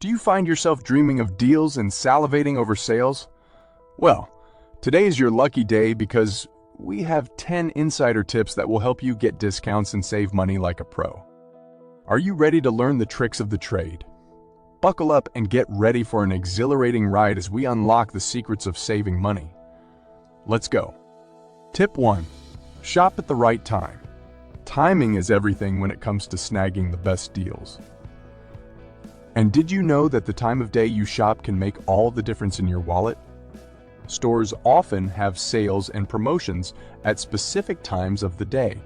Do you find yourself dreaming of deals and salivating over sales? Well, today is your lucky day because we have 10 insider tips that will help you get discounts and save money like a pro. Are you ready to learn the tricks of the trade? Buckle up and get ready for an exhilarating ride as we unlock the secrets of saving money. Let's go. Tip 1. Shop at the right time. Timing is everything when it comes to snagging the best deals. And did you know that the time of day you shop can make all the difference in your wallet? Stores often have sales and promotions at specific times of the day,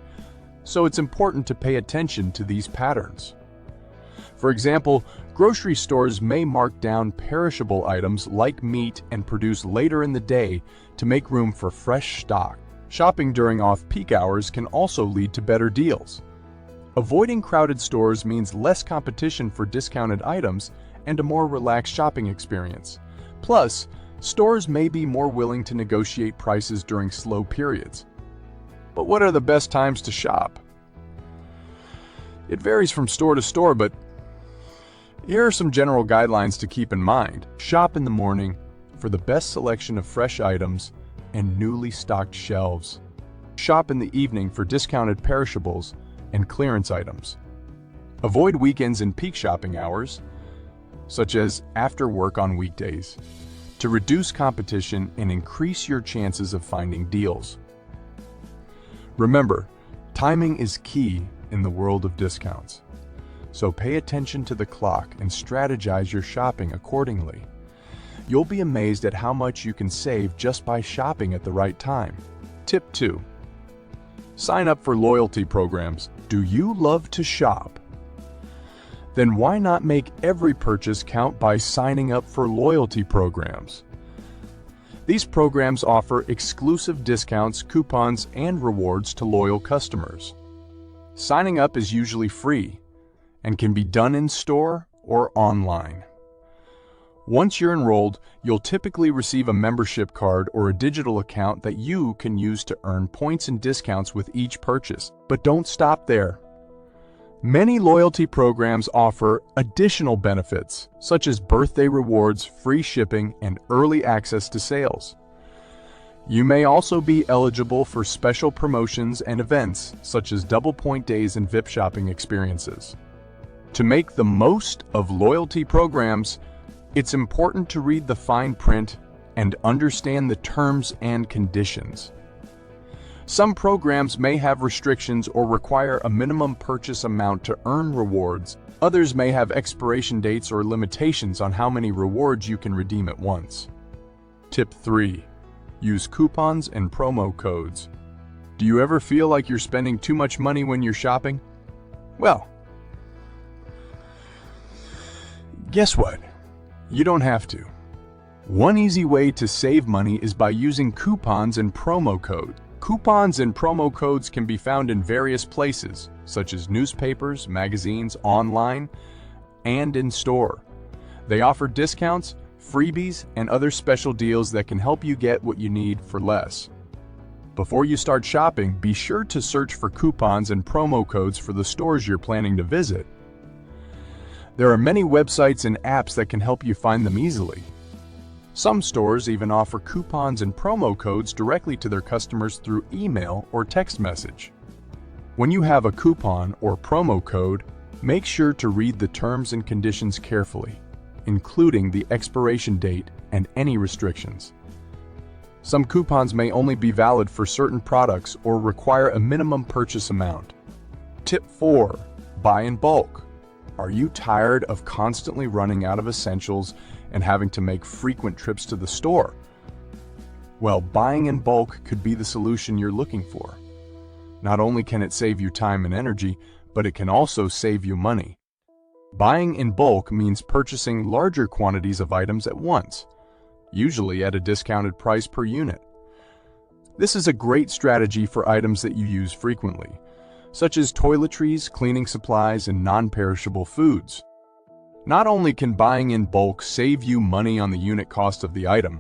so it's important to pay attention to these patterns. For example, grocery stores may mark down perishable items like meat and produce later in the day to make room for fresh stock. Shopping during off-peak hours can also lead to better deals. Avoiding crowded stores means less competition for discounted items and a more relaxed shopping experience. Plus, stores may be more willing to negotiate prices during slow periods. But what are the best times to shop? It varies from store to store, but here are some general guidelines to keep in mind. Shop in the morning for the best selection of fresh items and newly stocked shelves. Shop in the evening for discounted perishables and clearance items. Avoid weekends and peak shopping hours, such as after work on weekdays, to reduce competition and increase your chances of finding deals. Remember, timing is key in the world of discounts, so pay attention to the clock and strategize your shopping accordingly. You'll be amazed at how much you can save just by shopping at the right time. Tip 2. Sign up for loyalty programs. Do you love to shop? Then why not make every purchase count by signing up for loyalty programs? These programs offer exclusive discounts, coupons, and rewards to loyal customers. Signing up is usually free and can be done in store or online. Once you're enrolled, you'll typically receive a membership card or a digital account that you can use to earn points and discounts with each purchase. But don't stop there. Many loyalty programs offer additional benefits, such as birthday rewards, free shipping, and early access to sales. You may also be eligible for special promotions and events, such as double point days and VIP shopping experiences. To make the most of loyalty programs, it's important to read the fine print and understand the terms and conditions. Some programs may have restrictions or require a minimum purchase amount to earn rewards. Others may have expiration dates or limitations on how many rewards you can redeem at once. Tip 3. Use coupons and promo codes. Do you ever feel like you're spending too much money when you're shopping? Well, guess what? You don't have to. One easy way to save money is by using coupons and promo codes. Coupons and promo codes can be found in various places, such as newspapers, magazines, online, and in store. They offer discounts, freebies, and other special deals that can help you get what you need for less. Before you start shopping, be sure to search for coupons and promo codes for the stores you're planning to visit. There are many websites and apps that can help you find them easily. Some stores even offer coupons and promo codes directly to their customers through email or text message. When you have a coupon or promo code, make sure to read the terms and conditions carefully, including the expiration date and any restrictions. Some coupons may only be valid for certain products or require a minimum purchase amount. Tip 4. Buy in bulk. Are you tired of constantly running out of essentials and having to make frequent trips to the store? Well, buying in bulk could be the solution you're looking for. Not only can it save you time and energy, but it can also save you money. Buying in bulk means purchasing larger quantities of items at once, usually at a discounted price per unit. This is a great strategy for items that you use frequently, such as toiletries, cleaning supplies, and non-perishable foods. Not only can buying in bulk save you money on the unit cost of the item,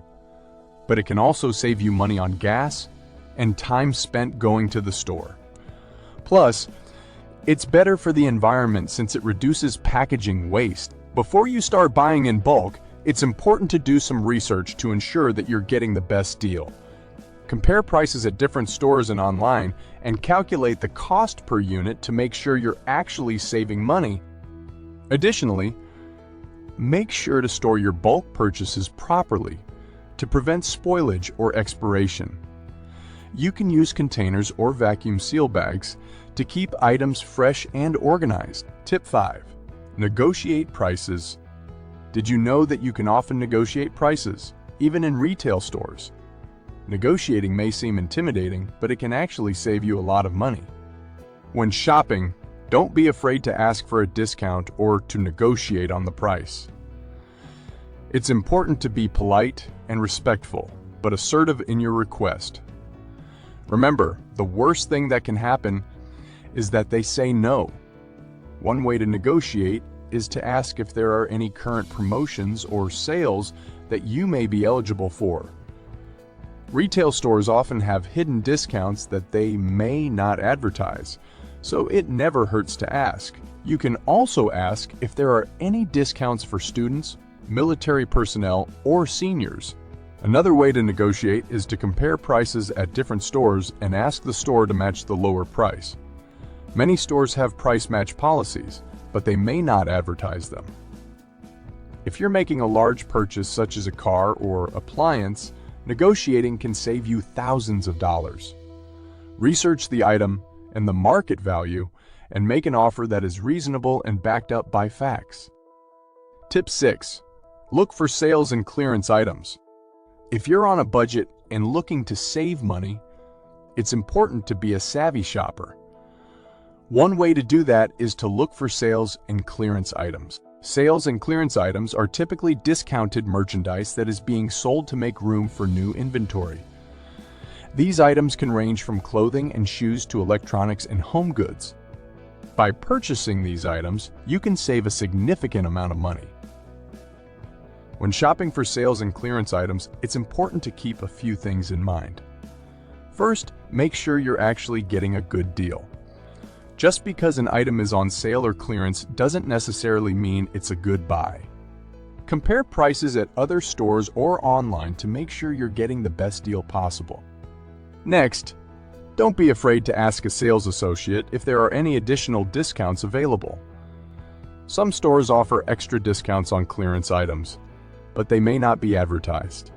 but it can also save you money on gas and time spent going to the store. Plus, it's better for the environment since it reduces packaging waste. Before you start buying in bulk, it's important to do some research to ensure that you're getting the best deal. Compare prices at different stores and online, and calculate the cost per unit to make sure you're actually saving money. Additionally, make sure to store your bulk purchases properly to prevent spoilage or expiration. You can use containers or vacuum seal bags to keep items fresh and organized. Tip 5. Negotiate prices. Did you know that you can often negotiate prices, even in retail stores? Negotiating may seem intimidating, but it can actually save you a lot of money. When shopping, don't be afraid to ask for a discount or to negotiate on the price. It's important to be polite and respectful, but assertive in your request. Remember, the worst thing that can happen is that they say no. One way to negotiate is to ask if there are any current promotions or sales that you may be eligible for. Retail stores often have hidden discounts that they may not advertise, so it never hurts to ask. You can also ask if there are any discounts for students, military personnel, or seniors. Another way to negotiate is to compare prices at different stores and ask the store to match the lower price. Many stores have price match policies, but they may not advertise them. If you're making a large purchase such as a car or appliance, negotiating can save you thousands of dollars. Research the item and the market value and make an offer that is reasonable and backed up by facts. Tip 6. Look for sales and clearance items. If you're on a budget and looking to save money, it's important to be a savvy shopper. One way to do that is to look for sales and clearance items. Sales and clearance items are typically discounted merchandise that is being sold to make room for new inventory. These items can range from clothing and shoes to electronics and home goods. By purchasing these items, you can save a significant amount of money. When shopping for sales and clearance items, it's important to keep a few things in mind. First, make sure you're actually getting a good deal. Just because an item is on sale or clearance doesn't necessarily mean it's a good buy. Compare prices at other stores or online to make sure you're getting the best deal possible. Next, don't be afraid to ask a sales associate if there are any additional discounts available. Some stores offer extra discounts on clearance items, but they may not be advertised.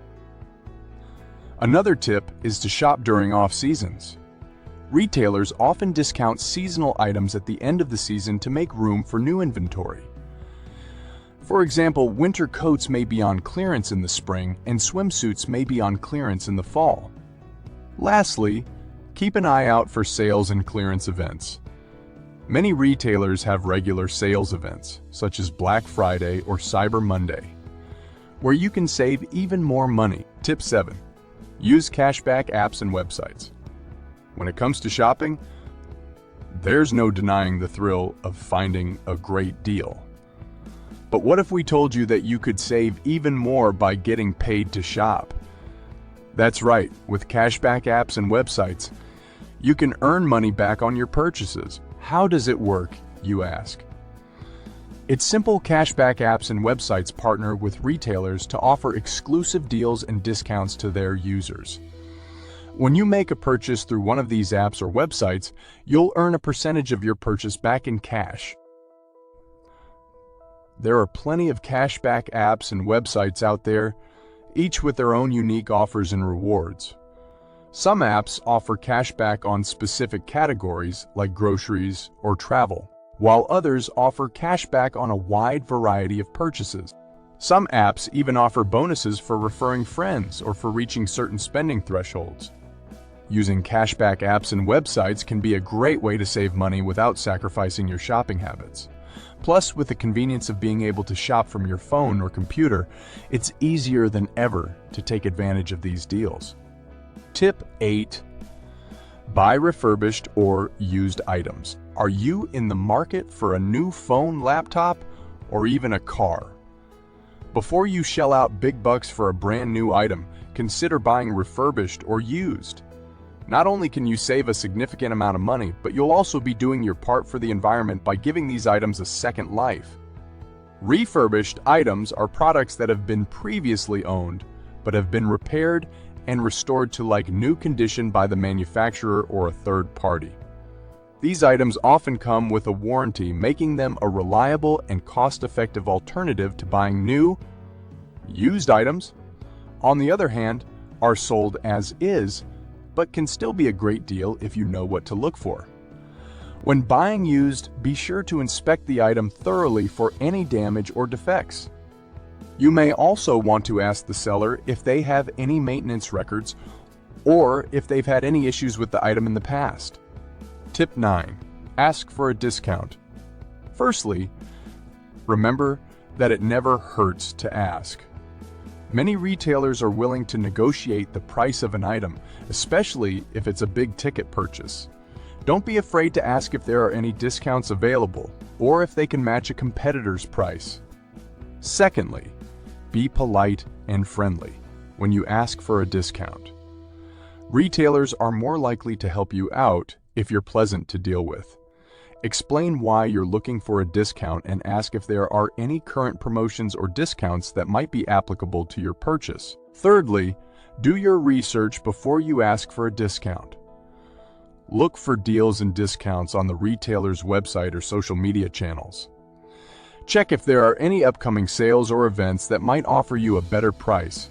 Another tip is to shop during off-seasons. Retailers often discount seasonal items at the end of the season to make room for new inventory. For example, winter coats may be on clearance in the spring and swimsuits may be on clearance in the fall. Lastly, keep an eye out for sales and clearance events. Many retailers have regular sales events, such as Black Friday or Cyber Monday, where you can save even more money. Tip 7. Use cashback apps and websites. When it comes to shopping, there's no denying the thrill of finding a great deal. But what if we told you that you could save even more by getting paid to shop? That's right, with cashback apps and websites, you can earn money back on your purchases. How does it work, you ask? It's simple. Cashback apps and websites partner with retailers to offer exclusive deals and discounts to their users. When you make a purchase through one of these apps or websites, you'll earn a percentage of your purchase back in cash. There are plenty of cashback apps and websites out there, each with their own unique offers and rewards. Some apps offer cashback on specific categories like groceries or travel, while others offer cashback on a wide variety of purchases. Some apps even offer bonuses for referring friends or for reaching certain spending thresholds. Using cashback apps and websites can be a great way to save money without sacrificing your shopping habits. Plus, with the convenience of being able to shop from your phone or computer, it's easier than ever to take advantage of these deals. Tip 8. Buy refurbished or used items. Are you in the market for a new phone, laptop, or even a car? Before you shell out big bucks for a brand new item, consider buying refurbished or used. Not only can you save a significant amount of money, but you'll also be doing your part for the environment by giving these items a second life. Refurbished items are products that have been previously owned, but have been repaired and restored to like new condition by the manufacturer or a third party. These items often come with a warranty, making them a reliable and cost-effective alternative to buying new, used items. On the other hand, are sold as is, but can still be a great deal if you know what to look for. When buying used, be sure to inspect the item thoroughly for any damage or defects. You may also want to ask the seller if they have any maintenance records or if they've had any issues with the item in the past. Tip 9. Ask for a discount. Firstly, remember that it never hurts to ask. Many retailers are willing to negotiate the price of an item, especially if it's a big-ticket purchase. Don't be afraid to ask if there are any discounts available or if they can match a competitor's price. Secondly, be polite and friendly when you ask for a discount. Retailers are more likely to help you out if you're pleasant to deal with. Explain why you're looking for a discount and ask if there are any current promotions or discounts that might be applicable to your purchase. Thirdly, do your research before you ask for a discount. Look for deals and discounts on the retailer's website or social media channels. Check if there are any upcoming sales or events that might offer you a better price.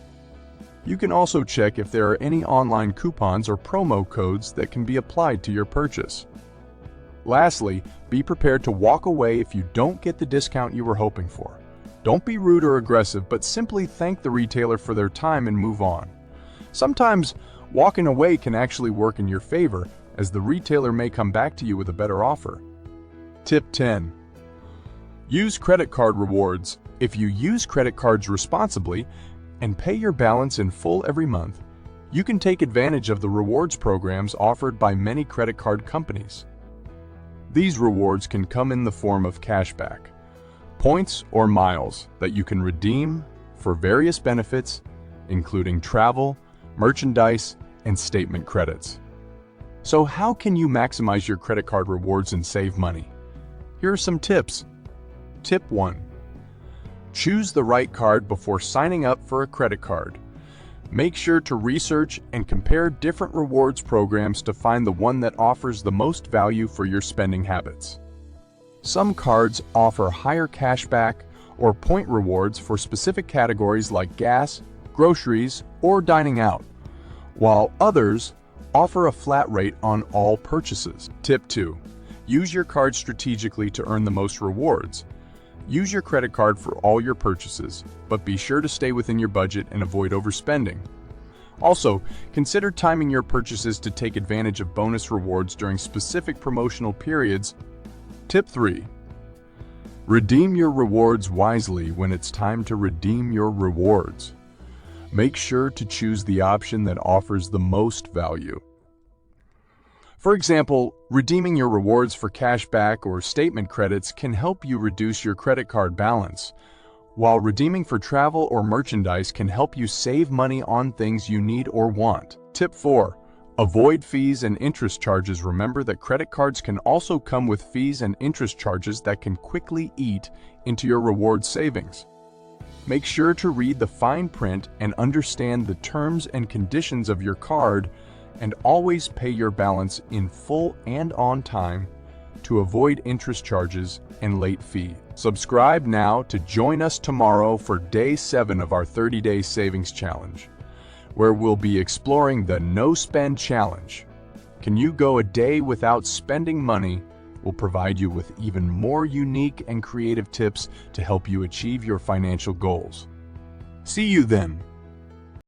You can also check if there are any online coupons or promo codes that can be applied to your purchase. Lastly, be prepared to walk away if you don't get the discount you were hoping for. Don't be rude or aggressive, but simply thank the retailer for their time and move on. Sometimes, walking away can actually work in your favor, as the retailer may come back to you with a better offer. Tip 10. Use credit card rewards. If you use credit cards responsibly and pay your balance in full every month, you can take advantage of the rewards programs offered by many credit card companies. These rewards can come in the form of cashback, points or miles that you can redeem for various benefits, including travel, merchandise, and statement credits. So how can you maximize your credit card rewards and save money? Here are some tips. Tip 1. Choose the right card before signing up for a credit card. Make sure to research and compare different rewards programs to find the one that offers the most value for your spending habits. Some cards offer higher cashback or point rewards for specific categories like gas, groceries, or dining out, while others offer a flat rate on all purchases. Tip 2. Use your card strategically to earn the most rewards. Use your credit card for all your purchases, but be sure to stay within your budget and avoid overspending. Also, consider timing your purchases to take advantage of bonus rewards during specific promotional periods. Tip 3. Redeem your rewards wisely when it's time to redeem your rewards. Make sure to choose the option that offers the most value. For example, redeeming your rewards for cashback or statement credits can help you reduce your credit card balance, while redeeming for travel or merchandise can help you save money on things you need or want. Tip 4. Avoid fees and interest charges. Remember that credit cards can also come with fees and interest charges that can quickly eat into your reward savings. Make sure to read the fine print and understand the terms and conditions of your card, and always pay your balance in full and on time to avoid interest charges and late fees. Subscribe now to join us tomorrow for Day 7 of our 30-Day Savings Challenge, where we'll be exploring the No Spend Challenge. Can you go a day without spending money? We'll provide you with even more unique and creative tips to help you achieve your financial goals. See you then.